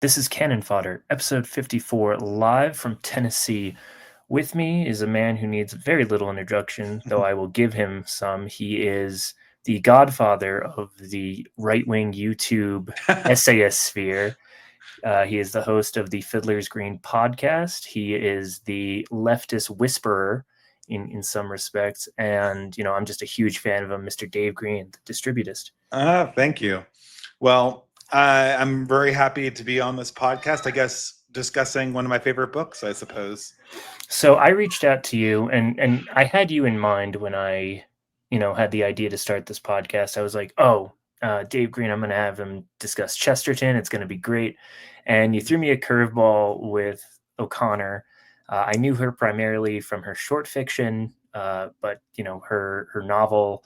This is Canon Fodder, episode 54, live from Tennessee. With me is a man who needs very little introduction, though I will give him some. He is the godfather of the right-wing YouTube essayist sphere. He is the host of the Fiddler's Green podcast. He is the leftist whisperer in some respects. And, I'm just a huge fan of him, Mr. Dave Greene, the distributist. Thank you. Well, I'm very happy to be on this podcast, I guess, discussing one of my favorite books, I suppose. So I reached out to you, and I had you in mind when I, had the idea to start this podcast. I was like, oh, Dave Greene, I'm going to have him discuss Chesterton. It's going to be great. And you threw me a curveball with O'Connor. I knew her primarily from her short fiction, but her novel.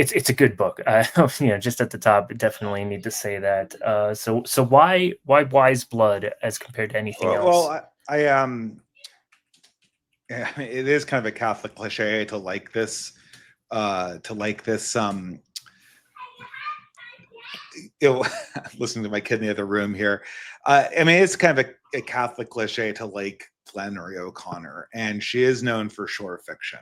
It's a good book. Just at the top, definitely need to say that. So why Wise Blood as compared to anything else? Yeah, it is kind of a Catholic cliche to like this. Listening to my kid in the other room here. It's kind of a Catholic cliche to like Flannery O'Connor, and she is known for short fiction.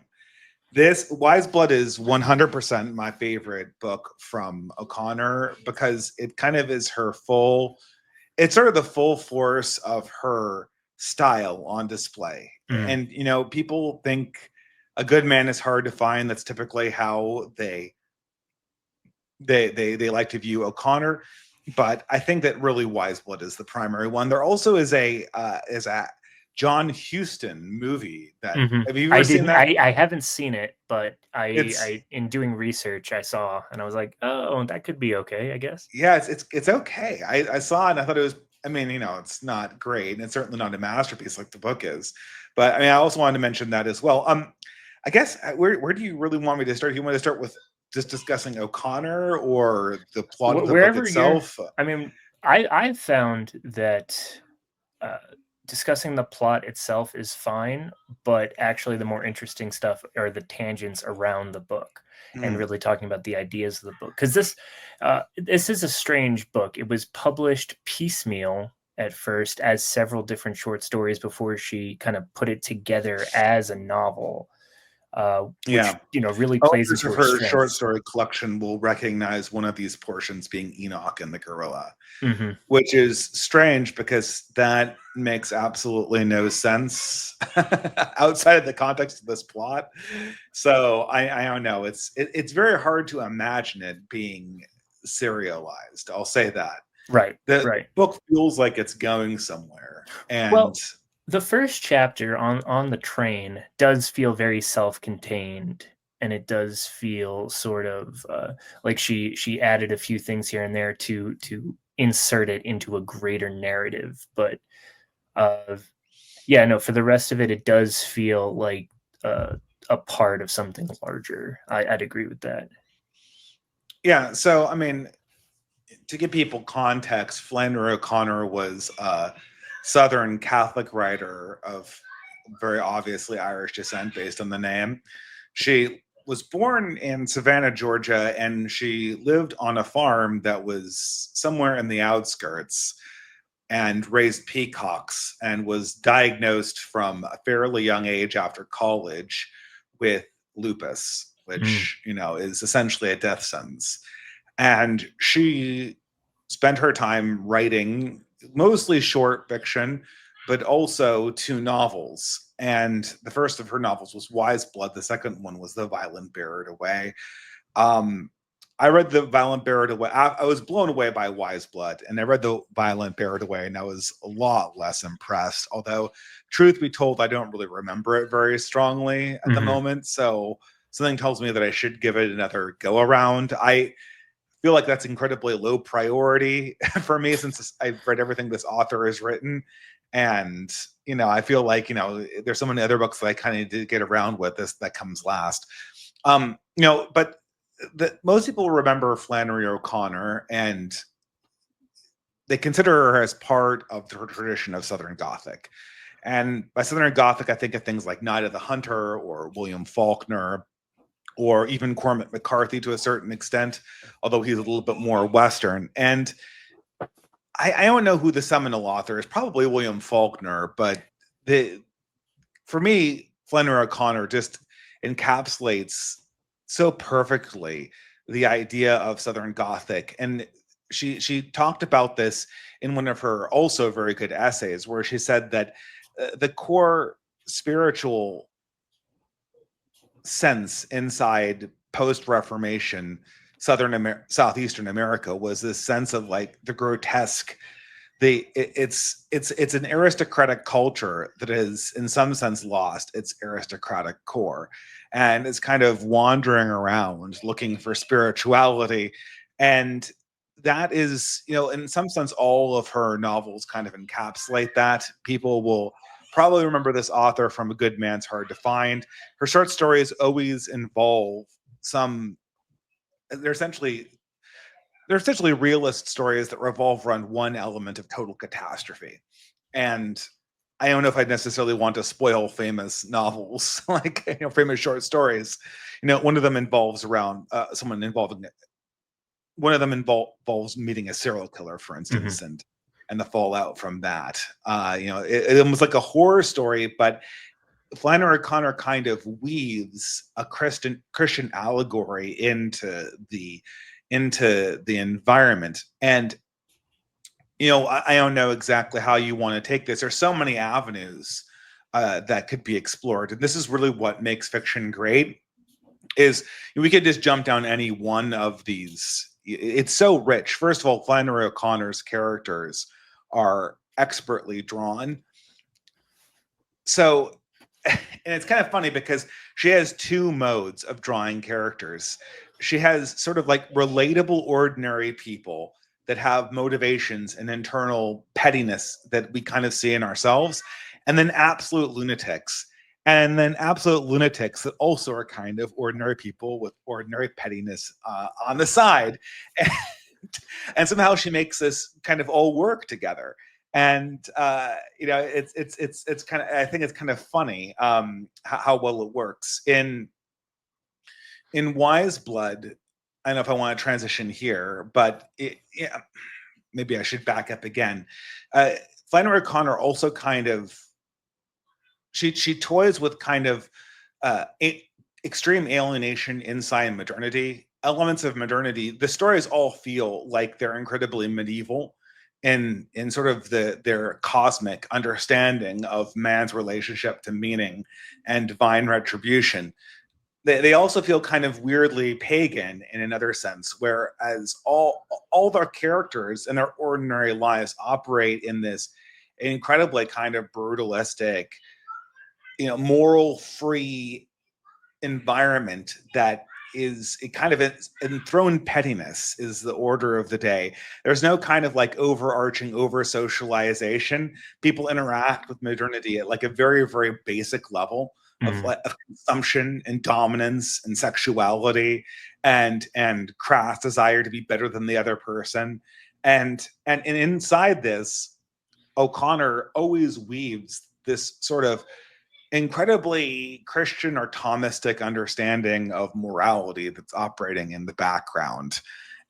This Wise Blood is 100% my favorite book from O'Connor because it kind of is it's sort of the full force of her style on display. And, people think a good man is hard to find. That's typically how they like to view O'Connor. But I think that really Wise Blood is the primary one. There also is a John Huston movie that have you ever seen that? I haven't seen it, but I in doing research I saw and I was like, oh, that could be okay, I guess. Yeah, it's okay. I saw it and I thought it was. It's not great, and it's certainly not a masterpiece like the book is. But I also wanted to mention that as well. I guess where do you really want me to start? Do you want to start with just discussing O'Connor or the plot of the book itself? I've found that discussing the plot itself is fine, but actually the more interesting stuff are the tangents around the book and really talking about the ideas of the book. Because this is a strange book. It was published piecemeal at first as several different short stories before she kind of put it together as a novel. Which really plays into her strengths. Short story collection will recognize one of these portions being Enoch and the Gorilla, which is strange because that makes absolutely no sense outside of the context of this plot. So I don't know. It's very hard to imagine it being serialized. I'll say that. Right. The book feels like it's going somewhere, and. Well, the first chapter on the train does feel very self-contained, and it does feel sort of like she added a few things here and there to insert it into a greater narrative. But for the rest of it, it does feel like a part of something larger. I'd agree with that. Yeah. So, to give people context, Flannery O'Connor was Southern Catholic writer of very obviously Irish descent based on the name. She was born in Savannah, Georgia, and she lived on a farm that was somewhere in the outskirts and raised peacocks and was diagnosed from a fairly young age after college with lupus, which, is essentially a death sentence. And she spent her time writing mostly short fiction, but also 2 novels. And the first of her novels was Wise Blood. The second one was The Violent Buried Away. I read The Violent Buried Away. I was blown away by Wise Blood, and I read The Violent Buried Away, and I was a lot less impressed. Although, truth be told, I don't really remember it very strongly at the moment. So something tells me that I should give it another go around. I feel like that's incredibly low priority for me since I've read everything this author has written. And, I feel like, there's so many other books that I kind of did get around with this that comes last. But most people remember Flannery O'Connor and they consider her as part of the tradition of Southern Gothic. And by Southern Gothic, I think of things like Night of the Hunter or William Faulkner, or even Cormac McCarthy to a certain extent, although he's a little bit more Western. And I don't know who the seminal author is. Probably William Faulkner, but for me, Flannery O'Connor just encapsulates so perfectly the idea of Southern Gothic. And she talked about this in one of her also very good essays, where she said that the core spiritual sense inside post-Reformation Southeastern America was this sense of like the grotesque. It's an aristocratic culture that is in some sense lost its aristocratic core, and is kind of wandering around looking for spirituality. And that is, in some sense, all of her novels kind of encapsulate that. People will probably remember this author from A Good Man's Hard to Find. Her short stories always involve some, they're essentially realist stories that revolve around one element of total catastrophe. And I don't know if I'd necessarily want to spoil famous novels, like famous short stories. One of them involves around someone involving it. One of them involves meeting a serial killer, for instance, and the fallout from that. It almost like a horror story, but Flannery O'Connor kind of weaves a Christian allegory into the environment. And I don't know exactly how you want to take this. There's so many avenues that could be explored, and this is really what makes fiction great. Is we could just jump down any one of these. It's so rich. First of all, Flannery O'Connor's characters are expertly drawn. So, and it's kind of funny because she has two modes of drawing characters. She has sort of like relatable, ordinary people that have motivations and internal pettiness that we kind of see in ourselves, and then absolute lunatics. And then absolute lunatics that also are kind of ordinary people with ordinary pettiness on the side. And somehow she makes this kind of all work together. And it's kind of, I think it's kind of funny how well it works in Wise Blood. I don't know if I want to transition here, but maybe I should back up again. Flannery O'Connor also kind of she toys with kind of extreme alienation inside modernity, elements of modernity. The stories all feel like they're incredibly medieval in sort of their cosmic understanding of man's relationship to meaning and divine retribution. They also feel kind of weirdly pagan in another sense, whereas all their characters in their ordinary lives operate in this incredibly kind of brutalistic, moral free environment that is it kind of enthroned pettiness is the order of the day. There's no kind of like overarching over socialization. People interact with modernity at like a very, very basic level of consumption and dominance and sexuality and crass desire to be better than the other person. And inside this, O'Connor always weaves this sort of incredibly Christian or Thomistic understanding of morality that's operating in the background.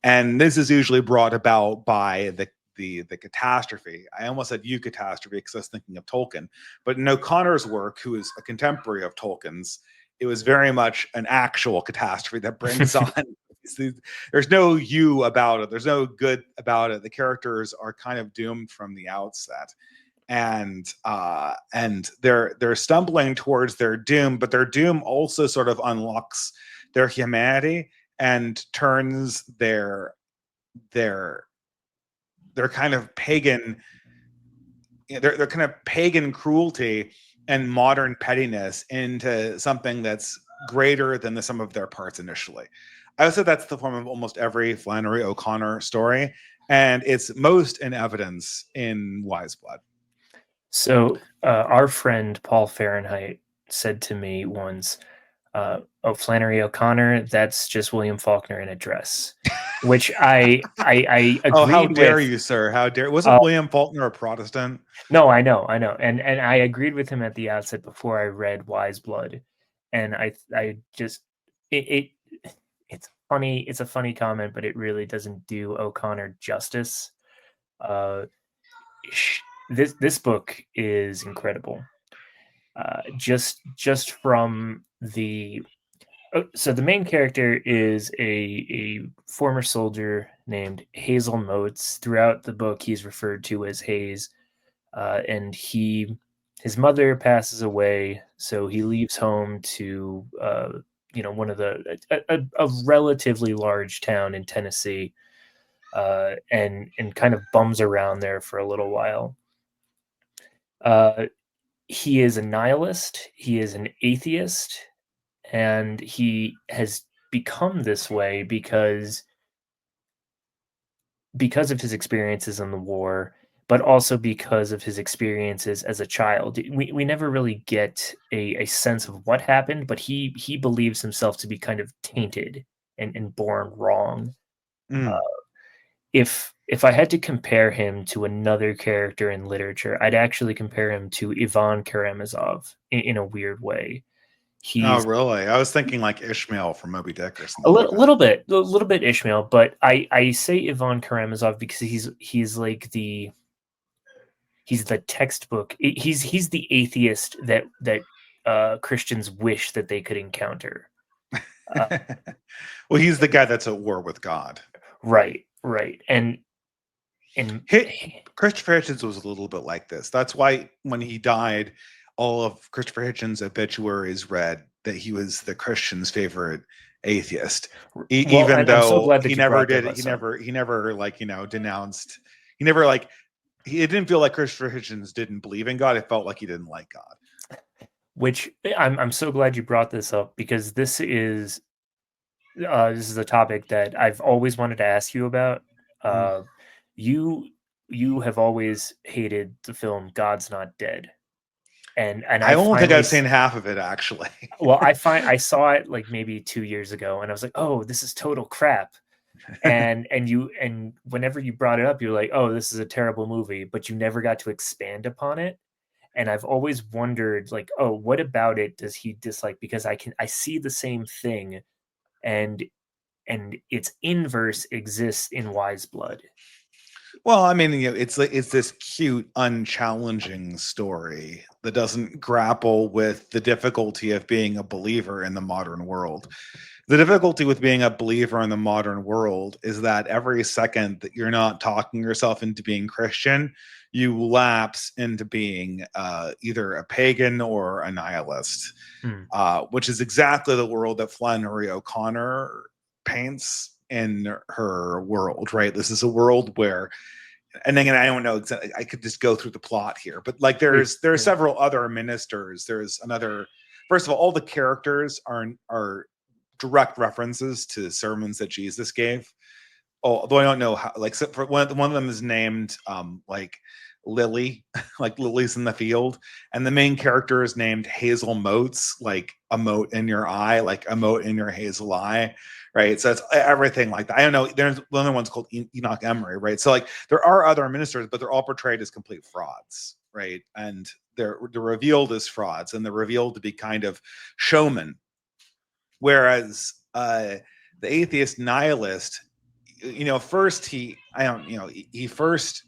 And this is usually brought about by the catastrophe. I almost said eucatastrophe because I was thinking of Tolkien. But in O'Connor's work, who is a contemporary of Tolkien's, it was very much an actual catastrophe that brings on there's no you about it. There's no good about it. The characters are kind of doomed from the outset. And they're stumbling towards their doom, but their doom also sort of unlocks their humanity and turns their kind of pagan their kind of pagan cruelty and modern pettiness into something that's greater than the sum of their parts initially. I would say that's the form of almost every Flannery O'Connor story, and it's most in evidence in Wise Blood. So our friend Paul Fahrenheit said to me once, "Oh, Flannery O'Connor, that's just William Faulkner in a dress," which I Oh, how agreed dare with. you, sir? How dare? Wasn't William Faulkner a Protestant? No, I know, and I agreed with him at the outset before I read Wise Blood, and I just it it's funny. It's a funny comment, but it really doesn't do O'Connor justice. Uh, this book is incredible. Just from the so the main character is a former soldier named Hazel Motes. Throughout the book, he's referred to as Hayes, and his mother passes away, so he leaves home to one of a relatively large town in Tennessee, and kind of bums around there for a little while. Uh, he is a nihilist. He is an atheist, and he has become this way because of his experiences in the war, but also because of his experiences as a child. We never really get a sense of what happened, but he believes himself to be kind of tainted and born wrong. Mm. If I had to compare him to another character in literature, I'd actually compare him to Ivan Karamazov in a weird way. Oh, He's really? I was thinking like Ishmael from Moby Dick or a something like little that. little bit Ishmael, but I say Ivan Karamazov because he's like he's the textbook. He's the atheist that Christians wish that they could encounter. Uh, Well, he's the guy that's at war with God. right, and Christopher Hitchens was a little bit like this. That's why when he died, all of Christopher Hitchens' obituaries read that he was the Christian's favorite atheist, well, even I'm so though glad he that you never brought did. this up. He never like denounced. He never like. It didn't feel like Christopher Hitchens didn't believe in God. It felt like he didn't like God. Which I'm so glad you brought this up because this is a topic that I've always wanted to ask you about. Mm. Uh, you you have always hated the film God's Not Dead, and I I don't think finally I've seen half of it actually. well I saw it like maybe 2 years ago, and I was like, oh, this is total crap. And whenever you brought it up, you're like, oh, this is a terrible movie, but you never got to expand upon it. And I've always wondered, like, oh, what about it does he dislike? Because I see the same thing, and its inverse exists in Wise Blood. Well, I mean, it's like it's this cute, unchallenging story that doesn't grapple with the difficulty of being a believer in the modern world. The difficulty with being a believer in the modern world is that every second that you're not talking yourself into being Christian, you lapse into being either a pagan or a nihilist, Hmm. which is exactly the world that Flannery O'Connor paints in her world, right? This is a world where, and again, I don't know exactly, I could just go through the plot here, but like Please, there are yeah. several other ministers. There's another, first of all the characters are direct references to sermons that Jesus gave. Although I don't know how, like, so for one of them is named like Lily, like lilies in the field, and the main character is named Hazel Motes, like a mote in your eye, like a mote in your hazel eye, right? So it's everything like that. I don't know. There's another one's called Enoch Emory, right? So like there are other ministers, but they're all portrayed as complete frauds, right? And they're revealed as frauds, and they're revealed to be kind of showmen, whereas the atheist nihilist, first he I don't he first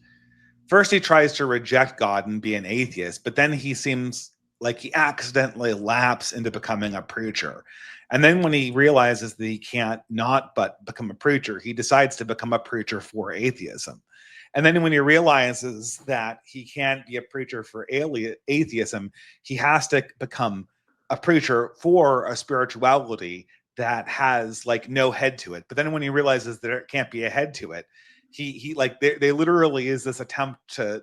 he tries to reject God and be an atheist, but then he seems like he accidentally lapses into becoming a preacher. And then when he realizes that he can't not but become a preacher, he decides to become a preacher for atheism. And then when he realizes that he can't be a preacher for atheism, he has to become a preacher for a spirituality that has like no head to it. But then when he realizes that there can't be a head to it, he like they literally is this attempt to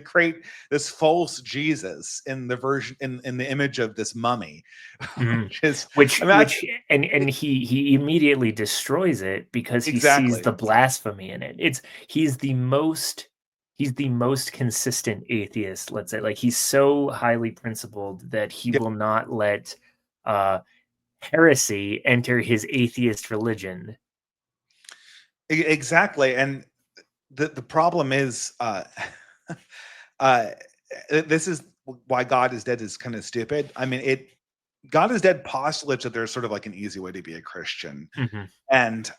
create this false Jesus in the version in the image of this mummy, Mhm. which is, I mean, Which and he immediately destroys it because he sees exactly. the blasphemy in it. He's the most he's the most consistent atheist, let's say. Like, he's so highly principled that he Yep, will not let uh heresy enter his atheist religion. exactly. And the problem is, uh, this is why God is dead is kind of stupid. I mean, God is dead postulates that there's sort of like an easy way to be a Christian, Mhm. and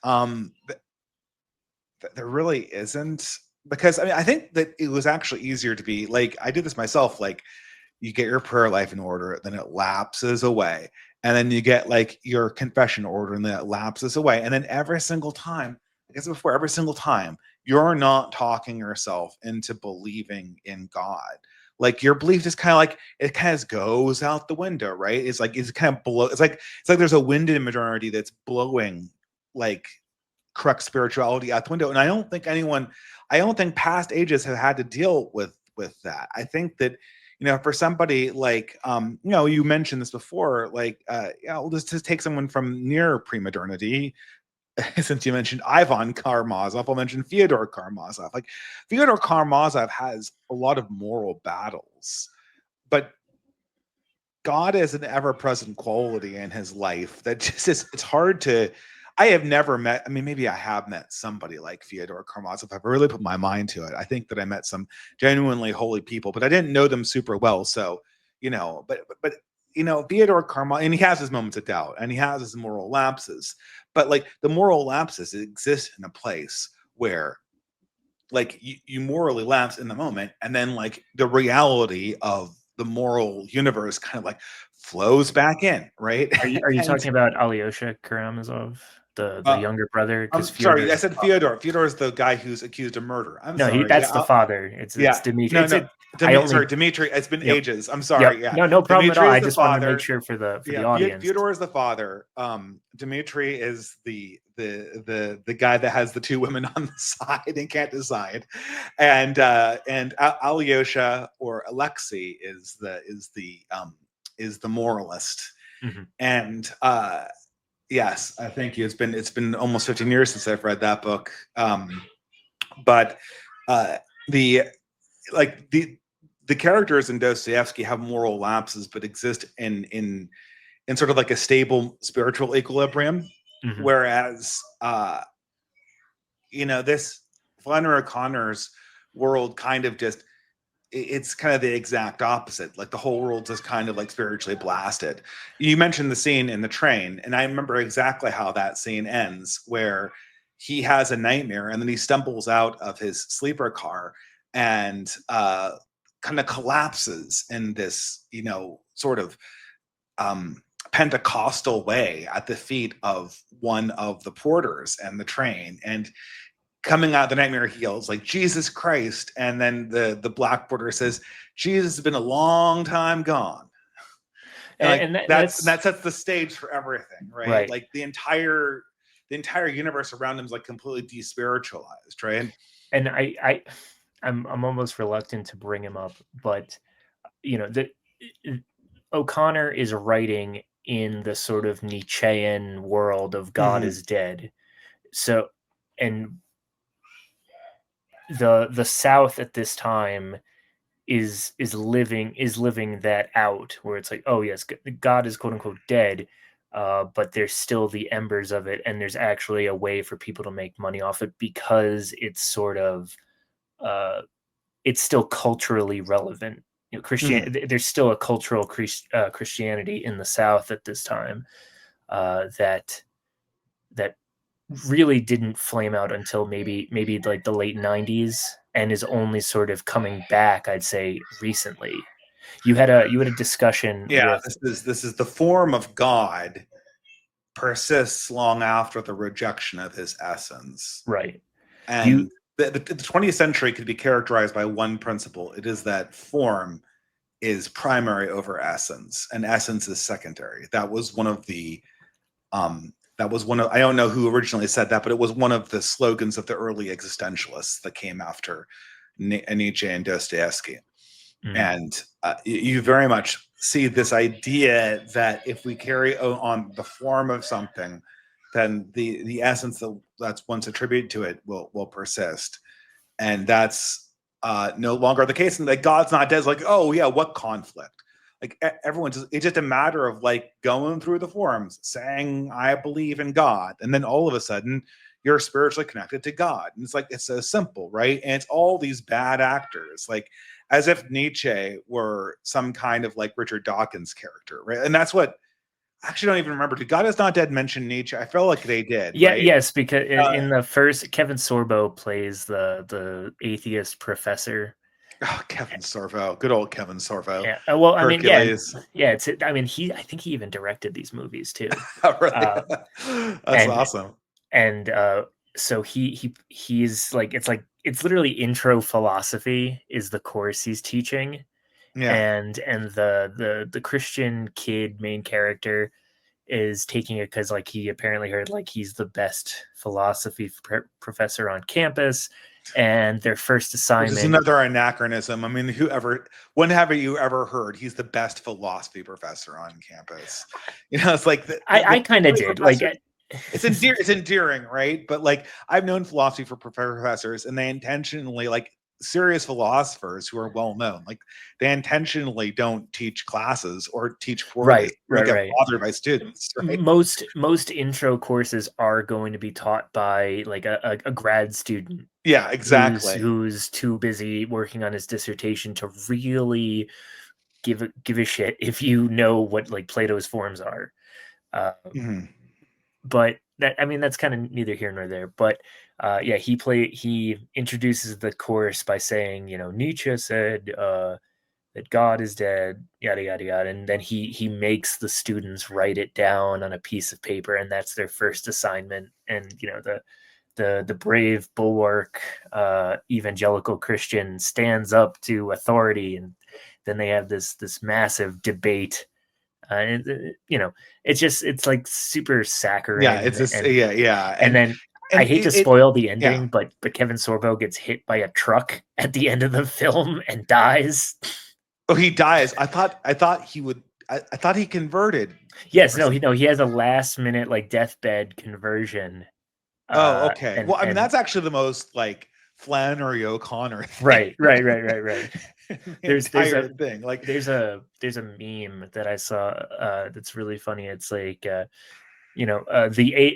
there really isn't. because I mean, I think that it was actually easier to be like, I did this myself. Like, you get your prayer life in order, then it lapses away. And then you get like your confession order, and then it lapses away. And then every single time, I guess before every single time, you're not talking yourself into believing in God. Like your belief just kind of like it kind of goes out the window, right? It's like it's kind of blow. It's like there's a wind in modernity that's blowing like correct spirituality out the window. And I don't think past ages have had to deal with that. I think that, you know, for somebody like you know, you mentioned this before, like you know, let's just take someone from near pre-modernity. Since you mentioned Ivan Karamazov, I'll mention Fyodor Karamazov. Like Fyodor Karamazov has a lot of moral battles, but God is an ever-present quality in his life that just is, it's hard to, I have never met, I mean, maybe I have met somebody like Fyodor Karamazov. I've really put my mind to it. I think that I met some genuinely holy people, but I didn't know them super well. So, you know, but you know, Fyodor Karamazov, and he has his moments of doubt and he has his moral lapses, but like the moral lapses exist in a place where like you morally lapse in the moment, and then like the reality of the moral universe kind of like flows back in, right? Are you And talking about Alyosha Karamazov, the uh, younger brother? Because I'm sorry, Fyodor I is the said father. Fyodor. Fyodor is the guy who's accused of murder. I'm No, he sorry. Yeah, that's the father. It's yeah. Dimitri. No, It's no. it. I Sorry, only Dimitri. It's been Yep. ages. I'm Yep. sorry. Yeah, No, no problem at all. Dimitri is I the just wanted to make father. sure for the Yeah, audience. Fyodor is the father. Dimitri is the guy that has the two women on the side and can't decide, and Alyosha or Alexei is the moralist. Mhm. And yes, I think it's been almost 15 years since I've read that book. But uh, the like the characters in Dostoevsky have moral lapses, but exist in sort of like a stable spiritual equilibrium. Mhm. Whereas, you know, this Flannery O'Connor's world kind of just it's kind of the exact opposite. Like the whole world just kind of like spiritually blasted. You mentioned the scene in the train, and I remember exactly how that scene ends, where he has a nightmare and then he stumbles out of his sleeper car and kind of collapses in this, you know, sort of um, Pentecostal way at the feet of one of the porters and the train. And coming out of the nightmare, he yells like Jesus Christ, and then the black porter says Jesus has been a long time gone, and like And that sets the stage for everything, right? right. Like the entire universe around him is like completely despiritualized, right? And I'm almost reluctant to bring him up, but you know, O'Connor is writing in the sort of Nietzschean world of God Mm-hmm. is dead. So, and the South at this time is living that out, where it's like, oh yes, God is quote unquote dead, but there's still the embers of it, and there's actually a way for people to make money off it because it's sort of uh, it's still culturally relevant. You know, Mm-hmm. there's still a cultural Christianity in the South at this time that that really didn't flame out until maybe like the late 90s, and is only sort of coming back, I'd say, recently. You had a discussion Yeah, with this is the form of God persists long after the rejection of his essence. right. You And the 20th century could be characterized by one principle. It is that form is primary over essence, and essence is secondary. That was one of, I don't know who originally said that, but it was one of the slogans of the early existentialists that came after Nietzsche and Dostoevsky. mm, And you very much see this idea that if we carry on the form of something, then the essence that's once attributed to it will persist, and that's no longer the case. And like God's not dead. It's like, oh yeah, what conflict? Like everyone's just, it's just a matter of like going through the forms, saying I believe in God, and then all of a sudden you're spiritually connected to God. And it's like it's so simple, right? And it's all these bad actors, like as if Nietzsche were some kind of like Richard Dawkins character, right? And that's what actually don't even remember. Did God Is Not Dead mention Nietzsche? I feel like they did. Yeah, right? yes, because in the first, Kevin Sorbo plays the atheist professor. Oh, Kevin Sorbo, good old Kevin Sorbo. Yeah. Well, I mean, yeah, Hercules. yeah. I mean, I think he even directed these movies too. Oh, really? Uh, That's and awesome. and so he's like, it's literally intro philosophy is the course he's teaching, Yeah. and the Christian kid main character is taking it because like he apparently heard like he's the best philosophy professor on campus, and their first Which is assignment. another anachronism. I mean, when have you ever heard he's the best philosophy professor on campus? It's like I kind of did like. professor. It's endearing, right? But like, I've known philosophy for professors, and they intentionally, like serious philosophers who are well known, like they intentionally don't teach classes or teach poorly. Right, They don't right, get right. bothered by students, right? Most intro courses are going to be taught by like a grad student Yeah, exactly. who's too busy working on his dissertation to really give a shit if you know what like Plato's forms are. Mhm. But that, I mean, that's kind of neither here nor there. But yeah, he introduces the course by saying, Nietzsche said that God is dead, yada yada yada, and then he makes the students write it down on a piece of paper, and that's their first assignment. And the brave bulwark evangelical Christian stands up to authority, and then they have this massive debate. And it's like super Yeah, saccharine, it's just and yeah, and then I and hate to it spoil the yeah. ending, but Kevin Sorbo gets hit by a truck at the end of the film and dies. Oh, he dies. I thought he would. I thought he converted Yes, or no, something. he has a last minute like deathbed conversion. Oh, okay. And Well, I mean, that's actually the most like Flannery O'Connor thing right. in the There's entire a thing. Like, there's a meme that I saw that's really funny. It's like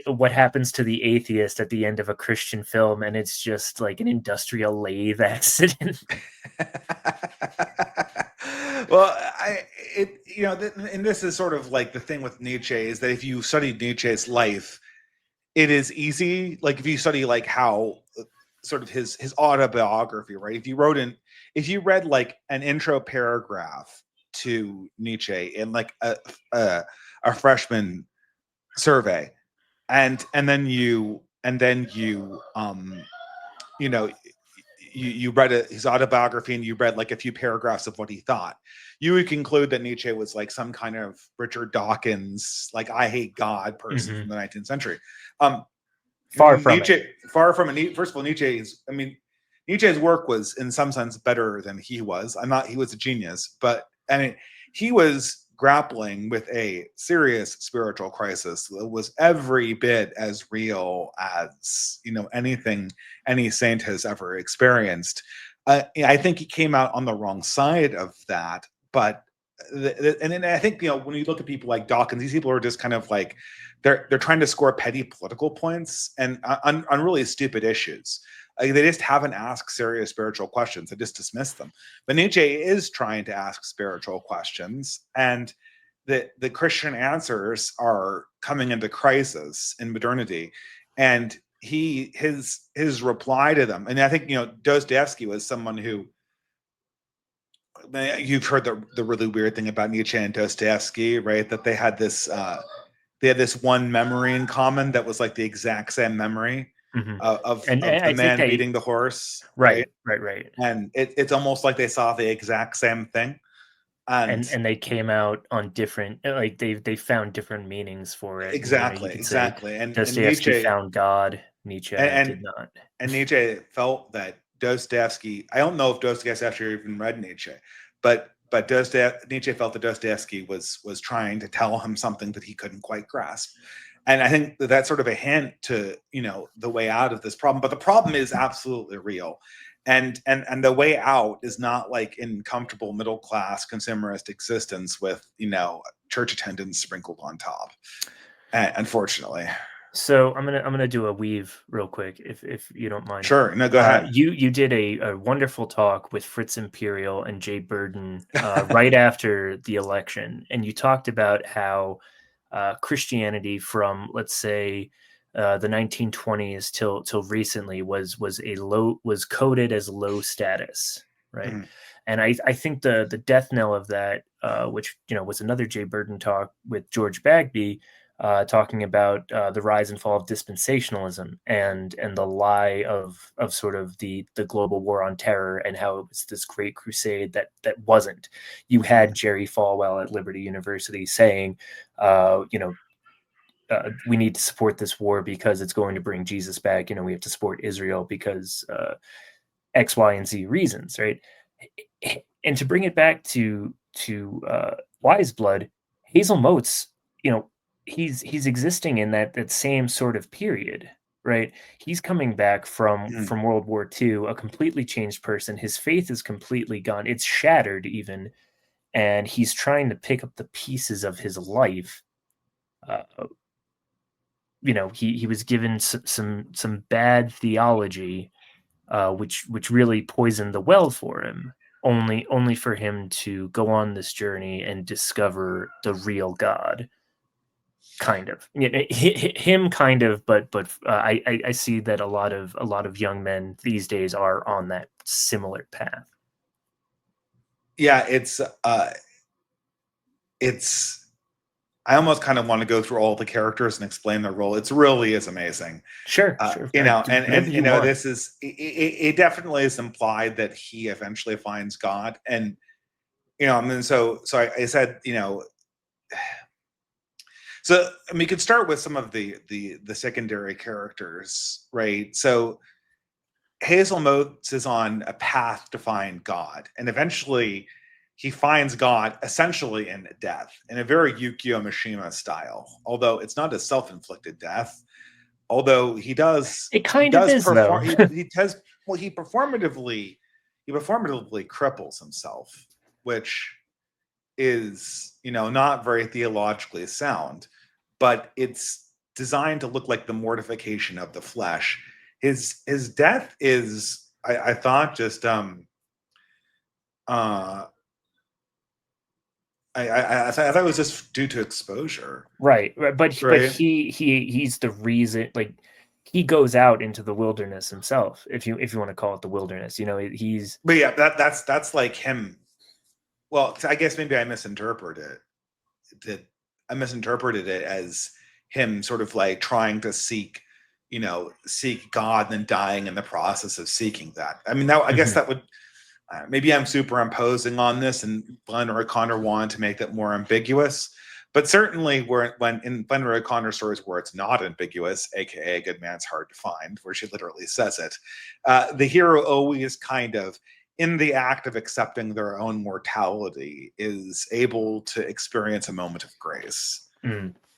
what happens to the atheist at the end of a Christian film, and it's just like an industrial lathe accident. well, and this is sort of like the thing with Nietzsche is that if you study Nietzsche's life, it is easy. Like if you study like how sort of his autobiography, right? If you read like an intro paragraph to Nietzsche in like a freshman survey, and then you you know you read his autobiography and you read like a few paragraphs of what he thought, you would conclude that Nietzsche was like some kind of Richard Dawkins, like I hate God person from the 19th century. Um, Far from it. Nietzsche, far from it. First of all, Nietzsche's work was in some sense better than he was. He was a genius, but I mean, he was grappling with a serious spiritual crisis that was every bit as real as anything any saint has ever experienced. I think he came out on the wrong side of that, but and then I think when you look at people like Dawkins, these people are just kind of like they're trying to score petty political points and on really stupid issues. Like, they just haven't asked serious spiritual questions. They just dismiss them. But Nietzsche is trying to ask spiritual questions, and the Christian answers are coming into crisis in modernity. And his reply to them, and I think Dostoevsky was someone who, you've heard the really weird thing about Nietzsche and Dostoevsky, right? That they had this one memory in common that was like the exact same memory Mhm. of And the I think man they beating the horse, right? right, right, right. And it's almost like they saw the exact same thing. And And they came out on different, like they found different meanings for it. You exactly, could say exactly. And Dostoevsky Nietzsche found God, Nietzsche and did not. and Nietzsche felt that Dostoevsky. I don't know if Dostoevsky actually even read Nietzsche, but Nietzsche felt that Dostoevsky was trying to tell him something that he couldn't quite grasp. And I think that's sort of a hint to the way out of this problem. But the problem is absolutely real, and the way out is not like in comfortable middle class consumerist existence with church attendance sprinkled on top. Unfortunately. So I'm gonna do a weave real quick, if you don't mind. Sure. No, go ahead. You did a wonderful talk with Fritz Imperial and Jay Burden right after the election, and you talked about how Christianity from, let's say, the 1920s till recently was coded as low status, right? Mhm. And I think the death knell of that, which was another Jay Burden talk with George Bagby, talking about the rise and fall of dispensationalism and the lie of sort of the global war on terror, and how it was this great crusade that wasn't. You had Jerry Falwell at Liberty University saying, we need to support this war because it's going to bring Jesus back. We have to support Israel because X, Y, and Z reasons, right? And to bring it back to Wise Blood, Hazel Motes, he's existing in that same sort of period, right? He's coming back from World War II, a completely changed person. His faith is completely gone; it's shattered even, and he's trying to pick up the pieces of his life. Uh, he was given some bad theology, which really poisoned the well for him. Only for him to go on this journey and discover the real God, kind of. Him, kind of, but I see that a lot of young men these days are on that similar path. Yeah, it's I almost kind of want to go through all the characters and explain their role. It really is amazing. Sure. And this is it definitely is implied that he eventually finds God, and so I said, so we could start with some of the secondary characters, right? So Hazel Motes is on a path to find God, and eventually he finds God essentially in death, in a very Yukio Mishima style. Although it's not a self-inflicted death, although he does It kind of is, though. he does well. He performatively cripples himself, which is not very theologically sound, but it's designed to look like the mortification of the flesh. His death is, I thought, just I thought it was just due to exposure. Right. But he's the reason. Like, he goes out into the wilderness himself, if you want to call it the wilderness. He's. But yeah, that's like him. Well, I guess maybe I misinterpreted it. I misinterpreted it as him sort of like trying to seek God and then dying in the process of seeking that. I mean, I guess that would. Maybe I'm superimposing on this, and Flannery O'Connor wanted to make that more ambiguous. But certainly, when in Flannery O'Connor stories where it's not ambiguous, aka "A good man's hard to find," where she literally says it, the hero always kind of, in the act of accepting their own mortality, is able to experience a moment of grace.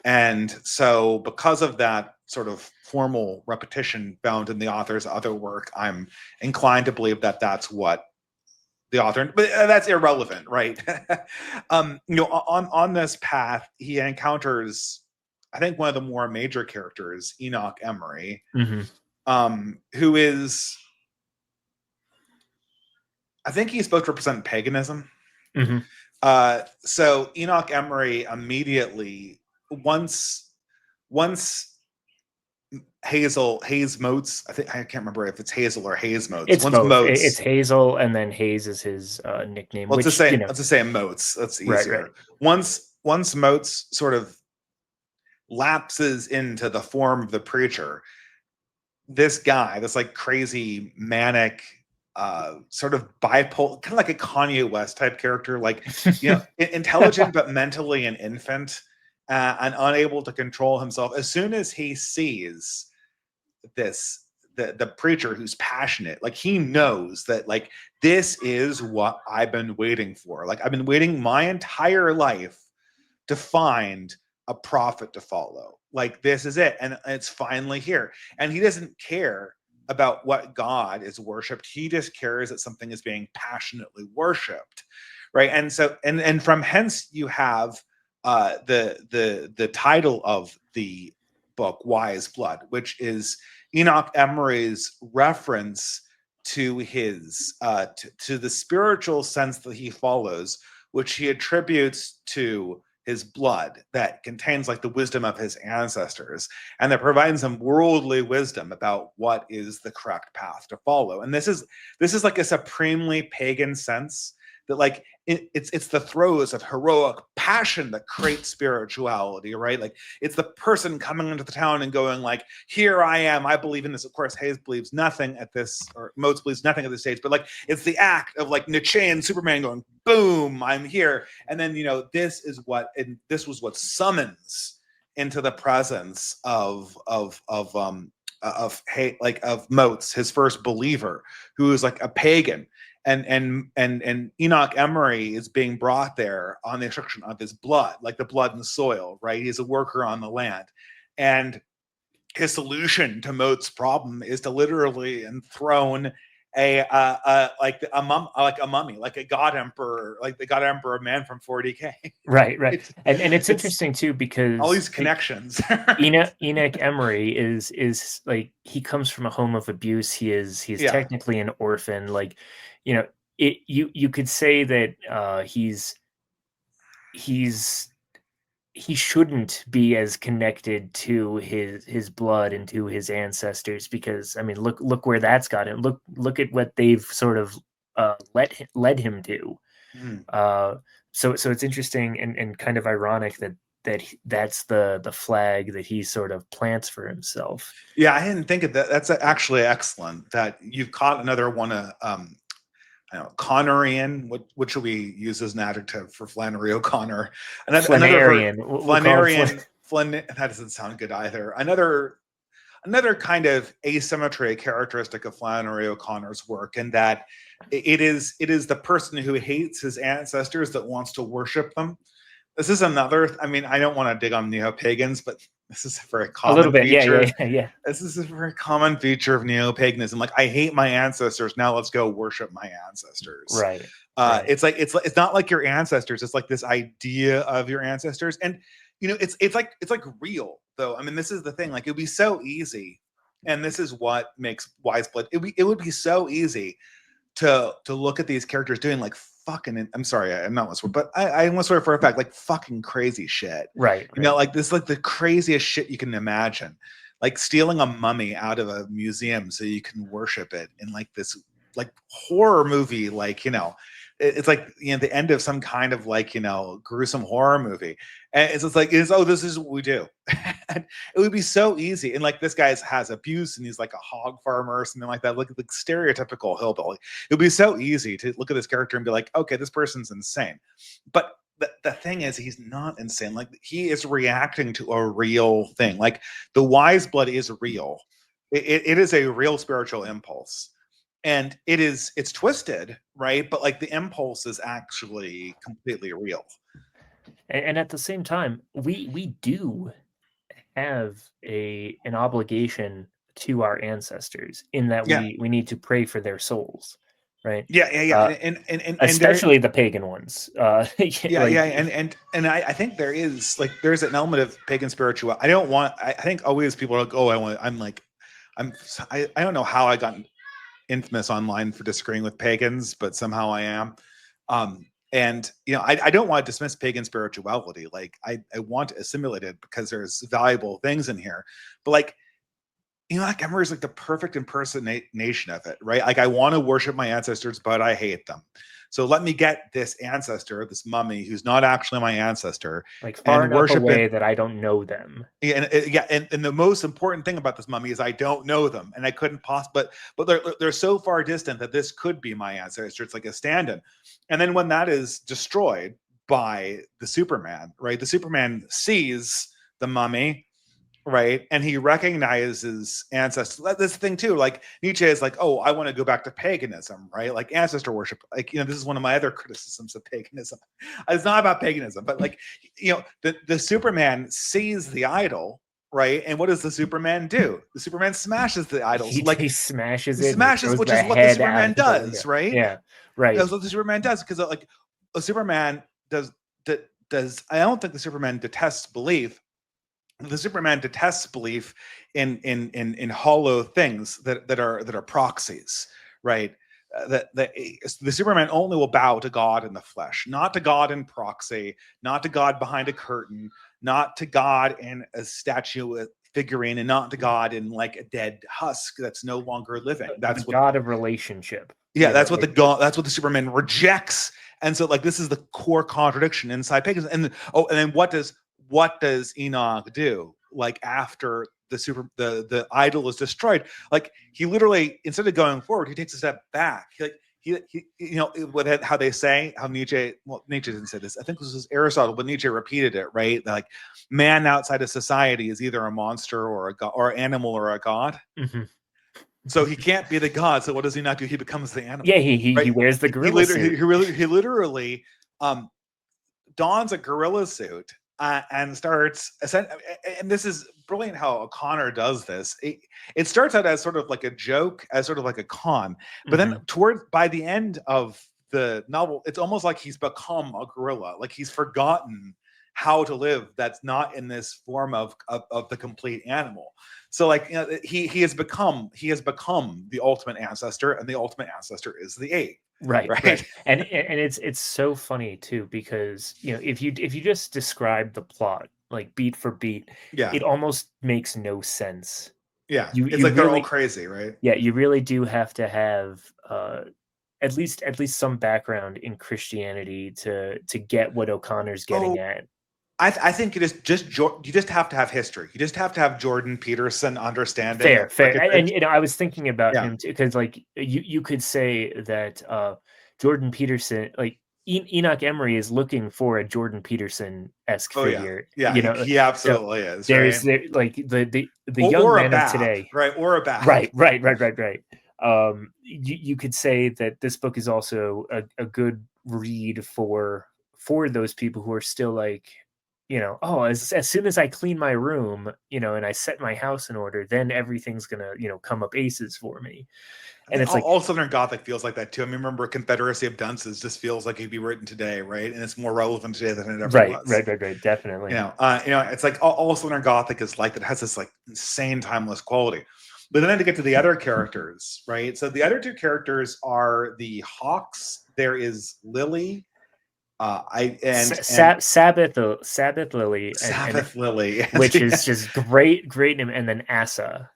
And so, because of that sort of formal repetition found in the author's other work, I'm inclined to believe that that's what the author, but that's irrelevant, right? On this path, he encounters, I think, one of the more major characters, Enoch Emory, who is, I think he's supposed to represent paganism. So Enoch Emory immediately, once Hayes Motes, I can't remember if it's Hazel or Hayes Motes. It's once both. Motes, It's Hazel, and then Hayes is his nickname. Let's just say Motes. That's easier. Right. Once Motes sort of lapses into the form of the preacher, this guy, this like crazy manic, sort of bipolar, kind of like a Kanye West type character, like intelligent but mentally an infant, and unable to control himself. As soon as he sees the preacher who's passionate, like he knows that like this is what I've been waiting for. Like I've been waiting my entire life to find a prophet to follow. Like this is it, and it's finally here. And he doesn't care about what God is worshipped. He just cares that something is being passionately worshipped, right? And so and from hence you have the title of the book, Wise Blood, which is Enoch Emory's reference to his to the spiritual sense that he follows, which he attributes to his blood that contains like the wisdom of his ancestors, and that provides him worldly wisdom about what is the correct path to follow. And this is like a supremely pagan sense that like it's the throes of heroic passion that creates spirituality, right? Like it's the person coming into the town and going like, here I am, I believe in this. Of course, Hayes believes nothing at this, or Motes believes nothing at this stage, but like it's the act of like Nietzsche and Superman going, boom, I'm here. And then, you know, this was what summons into the presence of Motes, his first believer, who is like a pagan. And Enoch Emory is being brought there on the instruction of his blood, like the blood and soil, right? He's a worker on the land. And his solution to Motes' problem is to literally enthrone a mummy, like a god emperor, like the god emperor man from 40K. Right. And it's interesting too, because all these connections. Enoch Emory is like, he comes from a home of abuse. He's technically an orphan. Like, you know, you could say that he shouldn't be as connected to his blood and to his ancestors, because I mean, look where that's got him. Look at what they've sort of led him to. So it's interesting and kind of ironic that's the flag that he sort of plants for himself. Yeah, I didn't think of that. That's actually excellent that you've caught another one of I don't know, Connorian. What should we use as an adjective for Flannery O'Connor? Flannery-ian. That doesn't sound good either. Another kind of asymmetry characteristic of Flannery O'Connor's work, and that it is the person who hates his ancestors that wants to worship them. This is another. I mean, I don't want to dig on neo-pagans, but this is a very common a little bit feature. Yeah. This is a very common feature of neo-paganism. Like, I hate my ancestors, now let's go worship my ancestors. Right. It's like it's not like your ancestors. It's like this idea of your ancestors, and you know, it's like real though. I mean, this is the thing. Like, it'd be so easy, and this is what makes Wise Blood. It would be so easy to look at these characters doing like fucking, I'm sorry, I'm not what's, but I want to swear for a fact, like fucking crazy shit. Right. You know, like this, like the craziest shit you can imagine, like stealing a mummy out of a museum so you can worship it in like this like horror movie, like, you know, it's like, you know, the end of some kind of like, you know, gruesome horror movie. And it's just like, oh, this is what we do. And it would be so easy. And like, this guy has abuse and he's like a hog farmer or something like that. Look at the stereotypical hillbilly. It would be so easy to look at this character and be like, okay, this person's insane. But the thing is, he's not insane. Like, he is reacting to a real thing. Like, the Wise Blood is real. It is a real spiritual impulse. And it's twisted, right? But like, the impulse is actually completely real. And at the same time, we do have an obligation to our ancestors, in that we need to pray for their souls, right? Yeah. And especially the pagan ones. And I think there's an element of pagan spirituality. I think always people are like, oh, I don't know how I got infamous online for disagreeing with pagans, but somehow I am. And you know, I don't want to dismiss pagan spirituality. Like, I want to assimilate it because there's valuable things in here. But like, you know, like, Emory is like the perfect impersonation of it, right? Like, I want to worship my ancestors, but I hate them. So let me get this ancestor, this mummy, who's not actually my ancestor, like far enough away that I don't know them. And the most important thing about this mummy is I don't know them, and I couldn't possibly. But they're so far distant that this could be my ancestor. It's like a stand-in. And then when that is destroyed by the Superman, right? The Superman sees the mummy, right? And he recognizes ancestors. This thing too, like Nietzsche is like, oh, I want to go back to paganism, right? Like ancestor worship. Like, you know, this is one of my other criticisms of paganism. It's not about paganism, but like, you know, the Superman sees the idol, right? And what does the Superman do? The Superman smashes the idol. He smashes it. Smashes, which is what the Superman does, right? Yeah, right. That's what the Superman does, because like a Superman does. I don't think the Superman detests belief. The Superman detests belief in hollow things that are proxies, right? the Superman only will bow to God in the flesh, not to God in proxy, not to God behind a curtain, not to God in a statue figurine, and not to God in like a dead husk that's no longer living. That's the what God of relationship. yeah, that's what the God, that's what the Superman rejects. And so like this is the core contradiction inside paganism. And and then what does Enoch do? Like after the idol is destroyed, like he literally, instead of going forward, he takes a step back. He how they say, how Nietzsche, well, Nietzsche didn't say this, I think this was Aristotle, but Nietzsche repeated it, right? Like man outside of society is either a monster or a god, or an animal or a god. Mm-hmm. So he can't be the god. So what does he not do? He becomes the animal. Yeah, he wears the gorilla suit. He literally dons a gorilla suit and starts. And this is brilliant how O'Connor does this. It starts out as sort of like a joke, as sort of like a con, but then by the end of the novel, it's almost like he's become a gorilla. Like he's forgotten how to live that's not in this form of the complete animal. So like he has become the ultimate ancestor, and the ultimate ancestor is the ape. Right. And it's so funny too, because if you just describe the plot like beat for beat, it almost makes no sense. Yeah, it's like they're all crazy, right? Yeah, you really do have to have at least some background in Christianity to get what O'Connor's getting at. I think you just have to have history. You just have to have Jordan Peterson understanding. Fair. And I was thinking about him too, because like you could say that Jordan Peterson, like Enoch Emory, is looking for a Jordan Peterson-esque figure. Yeah, he absolutely is. There's like the young men of today, right? Or a bad, right. You could say that this book is also a good read for those people who are still like, as soon as I clean my room, and I set my house in order, then everything's gonna, come up aces for me. And it's like all Southern Gothic feels like that too. I mean, remember Confederacy of Dunces just feels like it'd be written today, right? And it's more relevant today than it ever was. Right, definitely. It's like all Southern Gothic is like that, has this like insane timeless quality. But then to get to the other characters, right? So the other two characters are the Hawks. There is Lily. Sabbath Lily, Lily, which is just great name, and then Asa,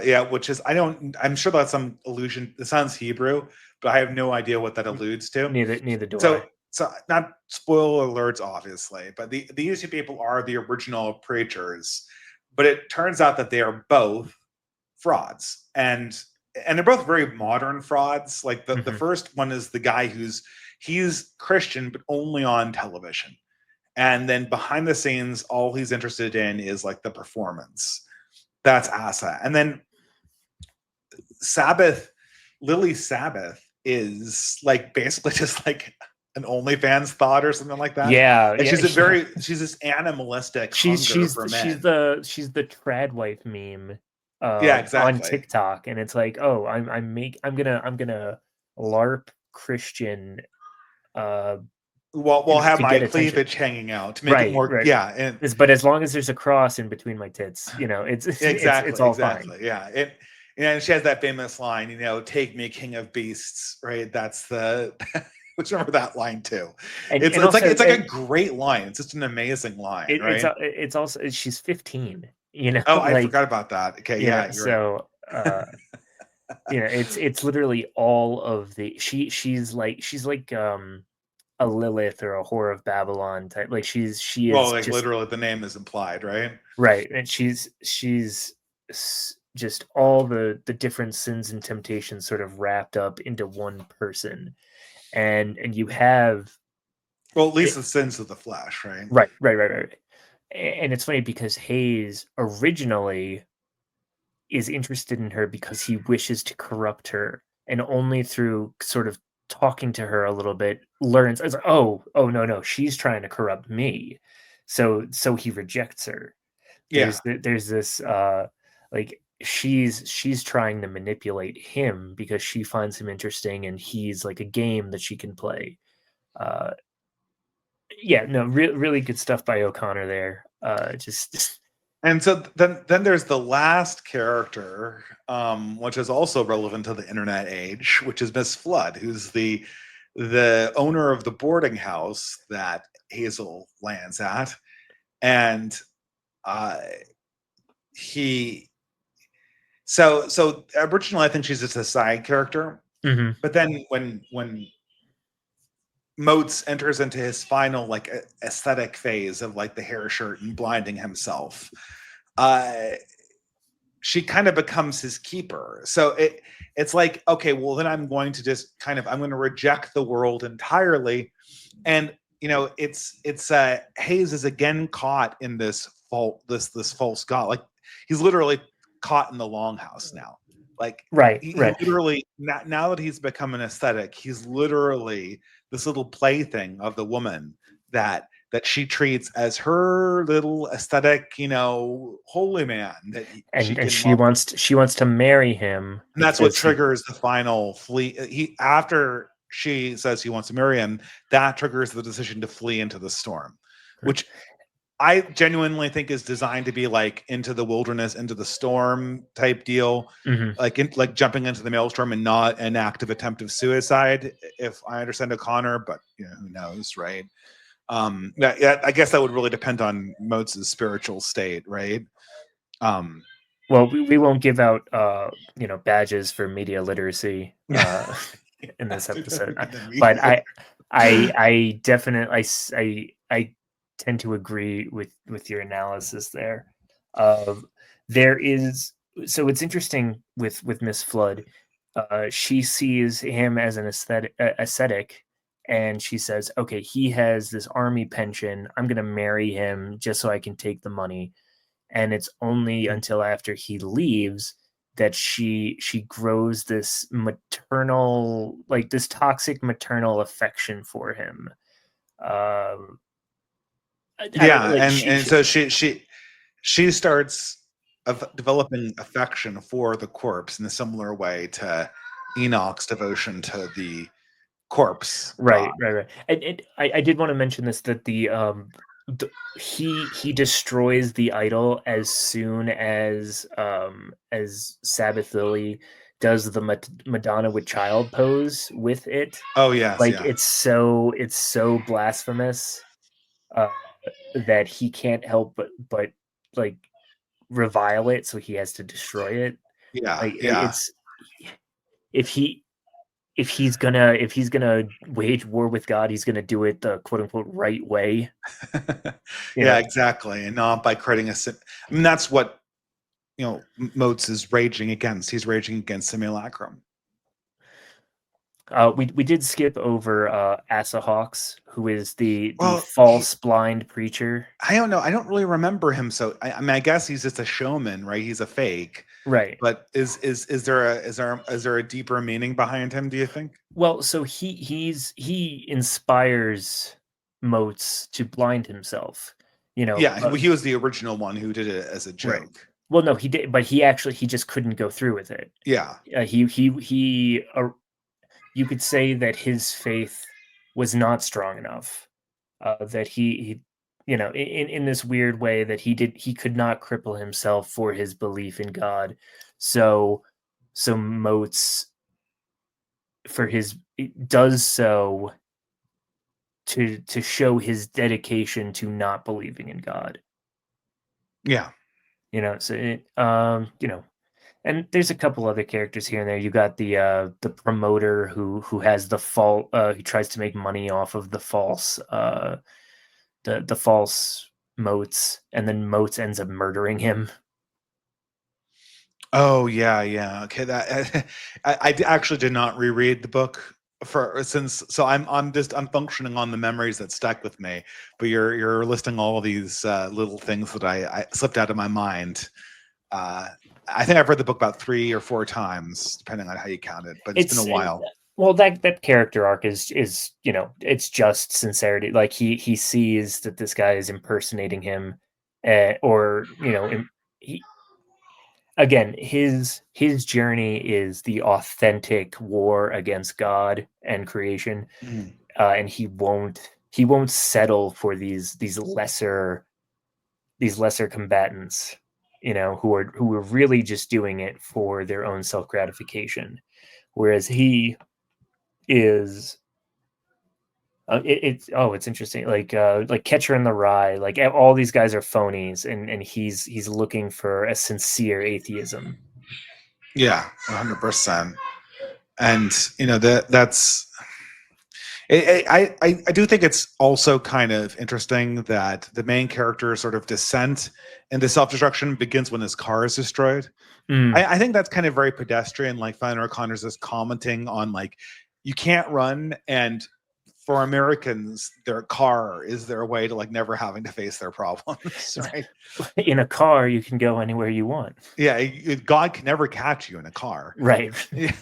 yeah, which is I'm sure that's some allusion. It sounds Hebrew, but I have no idea what that alludes to. Neither do I. So not spoiler alerts, obviously, but these two people are the original preachers, but it turns out that they are both frauds, and they're both very modern frauds. Like the first one is the guy he's Christian, but only on television. And then behind the scenes, all he's interested in is like the performance. That's Asa. And then Lily Sabbath is like basically just like an OnlyFans thought or something like that. Yeah. And she's this animalistic she's for men. She's the trad wife meme. Exactly. On TikTok, and it's like, oh, I'm gonna LARP Christian. We'll have my cleavage hanging out to make it more, but as long as there's a cross in between my tits, it's it's all fine. Yeah. And she has that famous line, take me king of beasts, right? That's the remember that line too. It's like a great line. It's just an amazing line, right? It's also, she's 15, Oh, I forgot about that. Okay, yeah. So it's literally all of the she's like a Lilith or a Whore of Babylon type. Like she is like literally the name is implied, right? Right, and she's just all the different sins and temptations sort of wrapped up into one person, and you have, well, at least the sins of the flesh, right? Right. And it's funny because Hayes originally is interested in her because he wishes to corrupt her, and only through sort of talking to her a little bit learns, like, oh no, she's trying to corrupt me. So he rejects her. There's this like she's trying to manipulate him because she finds him interesting, and he's like a game that she can play. Really good stuff by O'Connor there. Just And so then there's the last character, which is also relevant to the internet age, which is Miss Flood, who's the owner of the boarding house that Hazel lands at, and uh, he. So originally, I think she's just a side character, but then when Motes enters into his final like aesthetic phase of like the hair shirt and blinding himself, uh, she kind of becomes his keeper. So it's like, okay, well then I'm going to just I'm going to reject the world entirely. And it's Hayes is again caught in this false god. Like he's literally caught in the longhouse now. Like Right. he literally now that he's become an aesthetic, he's literally this little plaything of the woman that she treats as her little aesthetic, holy man that she wants to marry him, and that's what triggers the final flee. After she says he wants to marry him, that triggers the decision to flee into the storm, which I genuinely think is designed to be like into the wilderness, into the storm type deal, like jumping into the maelstrom and not an active attempt of suicide, if I understand O'Connor, but who knows, right? I guess that would really depend on Motes' spiritual state, right? Well, we won't give out badges for media literacy in this episode, but I definitely I tend to agree with your analysis there. There is, so it's interesting with Miss Flood. She sees him as an ascetic, and she says, okay, he has this army pension, I'm going to marry him just so I can take the money. And it's only until after he leaves that she grows this maternal, like this toxic maternal affection for him. So she starts developing affection for the corpse in a similar way to Enoch's devotion to the corpse. Right. And I did want to mention this, that he destroys the idol as soon as Sabbath Lily does the Madonna with child pose with it. Oh yes, like it's so blasphemous that he can't help but like revile it, so he has to destroy it. It's if he's gonna wage war with God, he's gonna do it the quote unquote right way. Exactly, and not by creating that's what Motes is raging against. He's raging against simulacrum. We did skip over Asa Hawks, who is the false blind preacher. I don't know. I don't really remember him. So I guess he's just a showman, right? He's a fake, right? But is there a deeper meaning behind him, do you think? Well, so he inspires Motes to blind himself. He was the original one who did it as a joke. Right. Well, no, he did, but he just couldn't go through with it. Yeah. He you could say that his faith was not strong enough. That he in this weird way that he could not cripple himself for his belief in God. So Motes does so to show his dedication to not believing in God. Yeah. And there's a couple other characters here and there. You got the promoter who has the fault. He tries to make money off of the false the false Motes, and then Motes ends up murdering him. Oh yeah. Okay, that I actually did not reread the book I'm functioning on the memories that stuck with me. But you're listing all of these little things that I slipped out of my mind. I think I've read the book about 3 or 4 times, depending on how you count it. But it's been a while. Well, that character arc is it's just sincerity. Like he sees that this guy is impersonating him, or he. Again, his journey is the authentic war against God and creation, and he won't settle for these lesser these lesser combatants, who are really just doing it for their own self gratification, whereas he is. It's interesting. Like Catcher in the Rye, like all these guys are phonies, and he's looking for a sincere atheism. Yeah, 100%. And that's. I do think it's also kind of interesting that the main character's sort of descent into self-destruction begins when his car is destroyed. I think that's kind of very pedestrian. Like Flannery O'Connor's just commenting on like, you can't run, and for Americans, their car is their way to like never having to face their problems, right? In a car, you can go anywhere you want. Yeah, God can never catch you in a car, right? Yeah.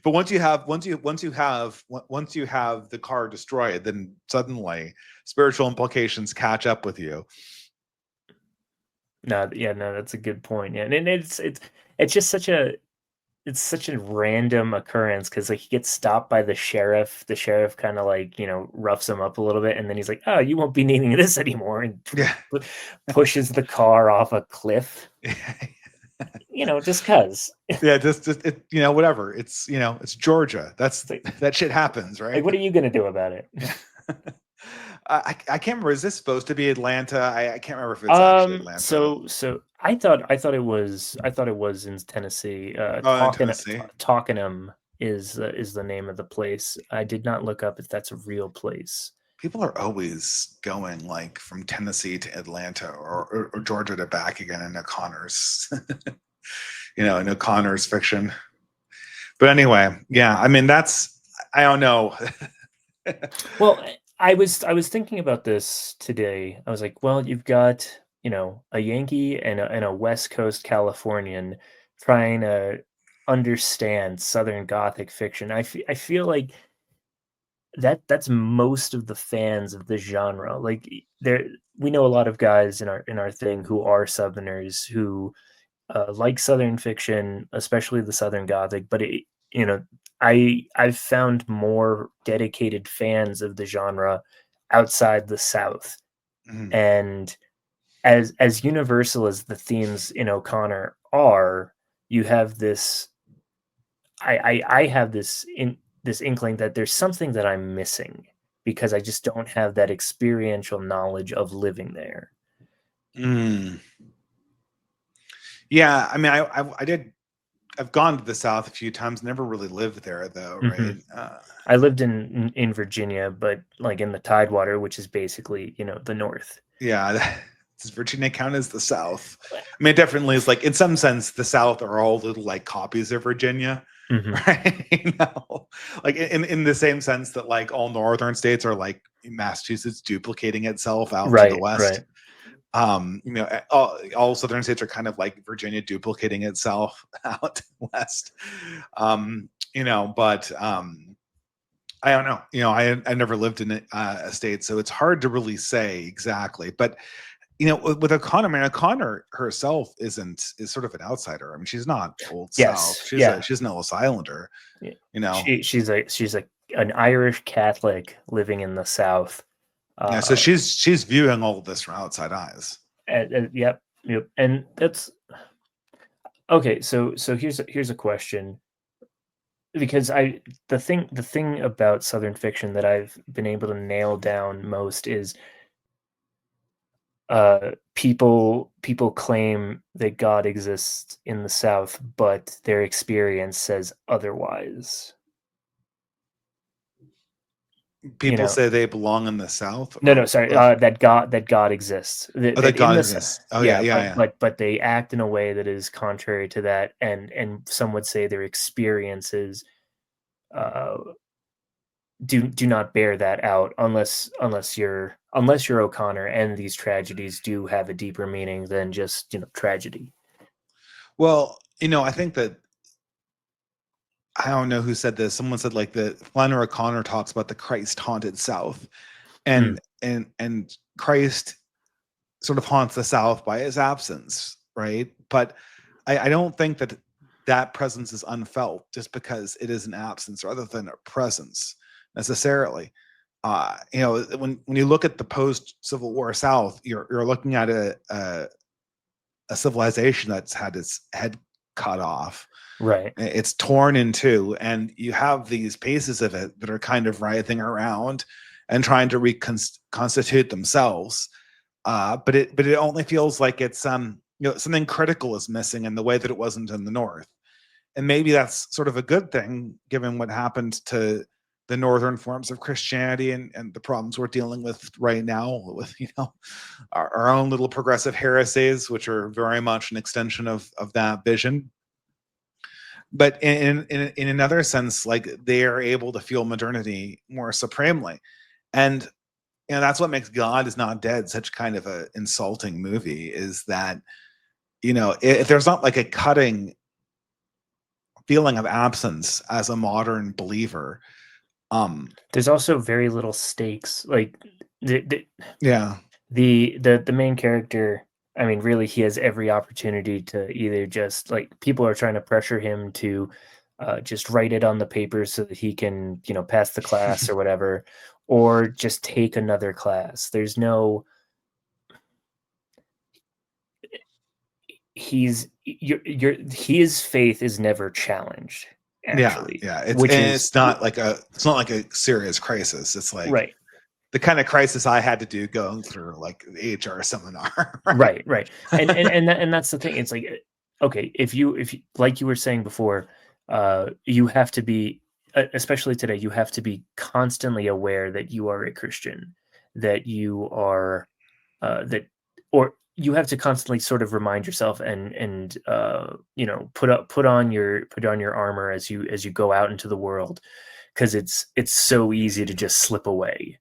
But once you have the car destroyed, then suddenly spiritual implications catch up with you. No, that's a good point. Yeah, and it's just such a random occurrence because like he gets stopped by the sheriff. The sheriff kind of like roughs him up a little bit, and then he's like, "Oh, you won't be needing this anymore," and Yeah. pushes the car off a cliff. Just cause. Yeah, just whatever. It's Georgia. That shit happens, right? Like, what are you gonna do about it? I can't remember. Is this supposed to be Atlanta? I can't remember if it's actually Atlanta. So I thought it was in Tennessee. In Tennessee. Talkenham is the name of the place. I did not look up if that's a real place. People are always going like from Tennessee to Atlanta or Georgia to back again in O'Connor's, in O'Connor's fiction. But anyway, yeah, I mean, I don't know. Well, I was thinking about this today. I was like, well, you've got, a Yankee and a West Coast Californian trying to understand Southern Gothic fiction. I feel like that's most of the fans of the genre. Like we know a lot of guys in our thing who are Southerners who like Southern fiction, especially the Southern Gothic. But I've found more dedicated fans of the genre outside the South, and as universal as the themes in O'Connor are, you have this. I have this inkling that there's something that I'm missing because I just don't have that experiential knowledge of living there. Yeah, I mean, I've gone to the South a few times, never really lived there though, right? I lived in Virginia, but like in the Tidewater, which is basically, the North. Yeah. Does Virginia count as the South? I mean, it definitely is. Like in some sense, the South are all little like copies of Virginia, right? Like in the same sense that like all northern states are like Massachusetts duplicating itself out to the west. All southern states are kind of like Virginia duplicating itself out west. But I don't know. I never lived in a state, so it's hard to really say exactly. But with O'Connor, I mean, O'Connor herself is sort of an outsider. I mean, she's not Old South. She's an Ellis Islander. She's an Irish Catholic living in the South. So she's viewing all of this from outside eyes. Yep, and that's okay. So here's a question, because the thing about Southern fiction that I've been able to nail down most is people claim that God exists in the South, but their experience says otherwise. People say they belong in the South. No, sorry. That God exists. That God exists. Oh yeah. But they act in a way that is contrary to that, and some would say their experiences do not bear that out unless you're O'Connor, and these tragedies do have a deeper meaning than just tragedy. Well, I think that I don't know who said this. Someone said like the Flannery O'Connor talks about the Christ haunted South, and Christ sort of haunts the South by his absence, right? But I don't think that presence is unfelt just because it is an absence rather than a presence necessarily. when you look at the post Civil War South, you're looking at a civilization that's had its head cut off. Right. It's torn in two, and you have these pieces of it that are kind of writhing around and trying to reconstitute themselves. But it only feels like it's something critical is missing in the way that it wasn't in the North. And maybe that's sort of a good thing, given what happened to the northern forms of Christianity and the problems we're dealing with right now with our own little progressive heresies, which are very much an extension of that vision. But in another sense, like, they are able to feel modernity more supremely, and that's what makes God Is Not Dead such kind of a insulting movie, is that if there's not like a cutting feeling of absence as a modern believer. There's also very little stakes. Like Yeah. the main character, I mean, really, he has every opportunity to either just, like, people are trying to pressure him to just write it on the paper so that he can, pass the class or whatever, or just take another class. There's no, his faith is never challenged, Yeah, actually, yeah. which is It's not like a serious crisis. It's like right. the kind of crisis I had to do going through like the HR seminar. Right. Right. And that's the thing. It's like, okay, if you like you were saying before, you have to be, especially today, you have to be constantly aware that you are a Christian, that you are that, or you have to constantly sort of remind yourself and put on your armor as you go out into the world, because it's so easy to just slip away,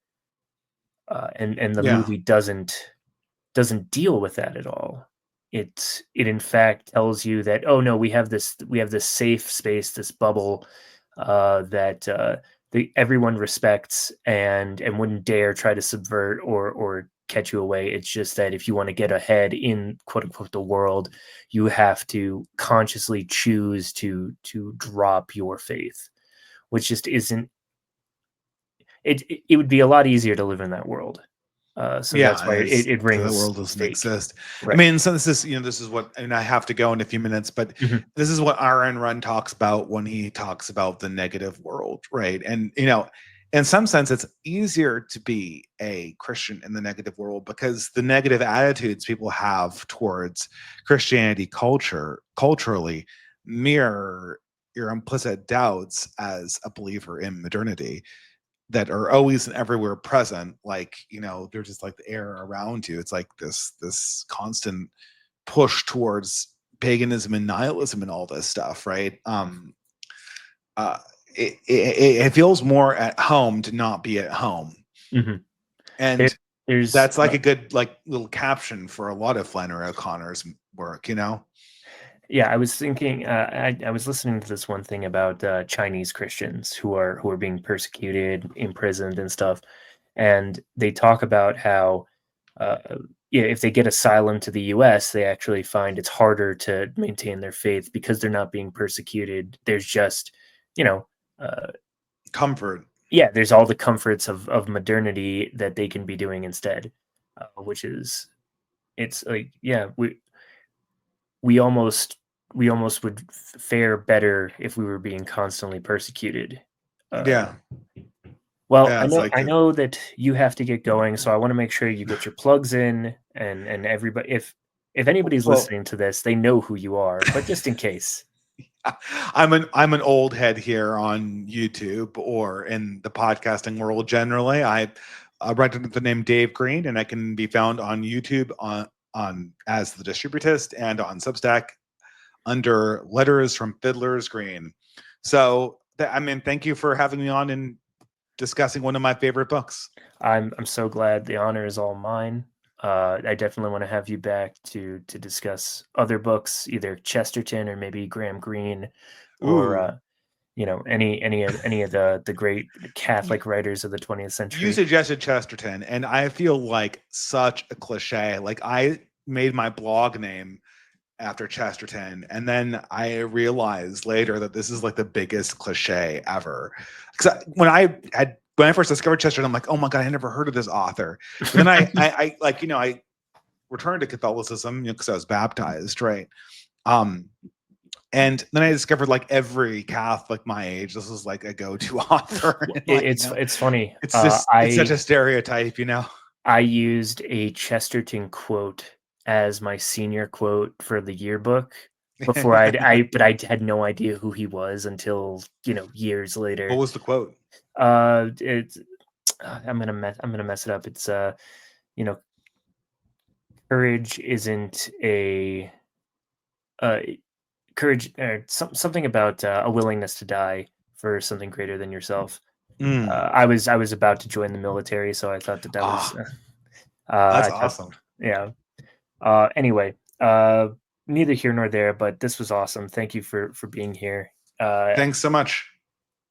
and the Yeah. movie doesn't deal with that at all. It in fact tells you that, oh no, we have this safe space, this bubble, that everyone respects and wouldn't dare try to subvert or catch you away. It's just that if you want to get ahead in quote unquote the world, you have to consciously choose to drop your faith, which just isn't. It would be a lot easier to live in that world. So that's Yeah, why it the rings world doesn't fake. exist. I Right. mean, so this is what, and I have to go in a few minutes, but Mhm. this is what Aaron Run talks about when he talks about the negative world, right? And in some sense, it's easier to be a Christian in the negative world because the negative attitudes people have towards Christianity culturally mirror your implicit doubts as a believer in modernity that are always and everywhere present. Like, they're just like the air around you. It's like this constant push towards paganism and nihilism and all this stuff, right? uh it feels more at home to not be at home. Mhm. There And there's that's like a good like little caption for a lot of Flannery O'Connor's work. Yeah, I was thinking, I was listening to this one thing about, Chinese Christians who are being persecuted, imprisoned, and stuff, and they talk about how, uh, yeah, if they get asylum to the US, they actually find it's harder to maintain their faith because they're not being persecuted. There's just, you know, uh, Comfort. yeah, there's all the comforts of modernity that they can be doing instead, which is, it's like, yeah, we almost we almost would fare better if we were being constantly persecuted. Uh, Yeah. well, Yeah, I it's know like I know that you have to get going, so I want to make sure you get your plugs in, and everybody, if anybody's well, listening to this, they know who you are, but just in case. I'm an old head here on YouTube or in the podcasting world generally. I write under the name Dave Greene, and I can be found on YouTube on as the distributist and on Substack under Letters from Fiddler's Green. So thank you for having me on and discussing one of my favorite books. I'm so glad. The honor is all mine. I definitely want to have you back to discuss other books, either Chesterton or maybe Graham Greene, or Ooh. any of the great Catholic writers of the 20th You century. suggested Chesterton, and I feel like such a cliche. Like, I made my blog name after Chesterton, and then I realized later that this is like the biggest cliche ever. Because when I had when I first discovered Chesterton, I'm like, oh my God, I never heard of this author. But then I like, I returned to Catholicism, because I was baptized, right? And then I discovered like every Catholic my age, this was like a go-to author. Like, it's funny. It's just it's such a stereotype, I used a Chesterton quote as my senior quote for the yearbook before but I had no idea who he was until years later. What was the quote? It's I'm gonna mess it up. It's courage isn't a courage, or something about a willingness to die for something greater than yourself. I was about to join the military, so I thought that was that's awesome. Yeah. Anyway, neither here nor there, but this was awesome. Thank you for being here. Thanks so much.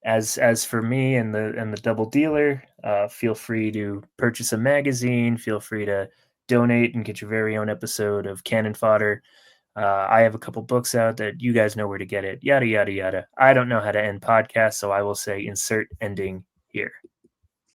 As for me and the Double Dealer, feel free to purchase a magazine. Feel free to donate and get your very own episode of Canon Fodder. I have a couple books out that you guys know where to get it. Yada, yada, yada. I don't know how to end podcasts, so I will say insert ending here.